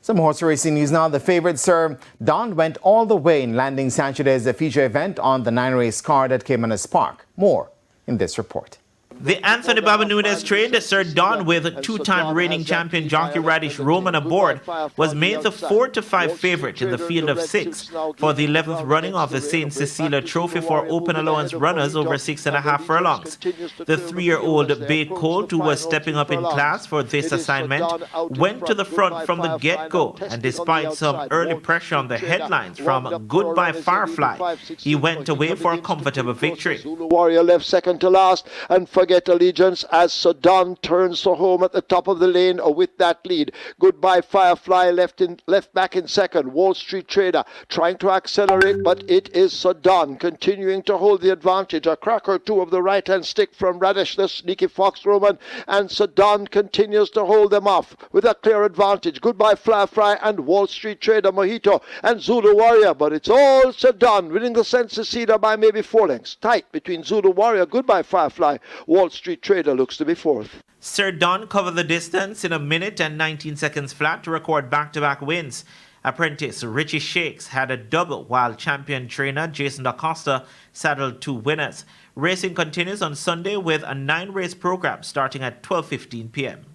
Some horse racing news now. The favorite Sir Don went all the way in landing Saturday's feature event on the 9-race card at Caymanas Park. More in this report. The Anthony Baba Nunez trained Sir Don with two-time reigning champion Jockey Radish Roman aboard was made the 4-5 favorite in the field of 6 for the 11th running of the St. Cecilia Trophy for open allowance runners over 6.5 furlongs. The 3-year-old Bay Colt, who was stepping up in class for this assignment, went to the front from the get-go, and despite some early pressure on the headlines from Goodbye Firefly, he went away for a comfortable victory. Warrior left second to last and forget allegiance as Sir Don turns to home at the top of the lane with that lead. Goodbye Firefly left back in second. Wall Street Trader trying to accelerate, but it is Sir Don continuing to hold the advantage. A crack or two of the right hand stick from Radish, the sneaky Fox Roman, and Sir Don continues to hold them off with a clear advantage. Goodbye Firefly and Wall Street Trader, Mojito and Zulu Warrior, but it's all Sir Don winning the St. Cecilia by maybe 4 lengths. Tight between Zulu Warrior, Goodbye Firefly, Wall Street Trader looks to be fourth. Sir Don covered the distance in 1 minute and 19 seconds flat to record back-to-back wins. Apprentice Richie Shakes had a double, while champion trainer Jason DaCosta saddled 2 winners. Racing continues on Sunday with a 9-race program starting at 12:15 p.m.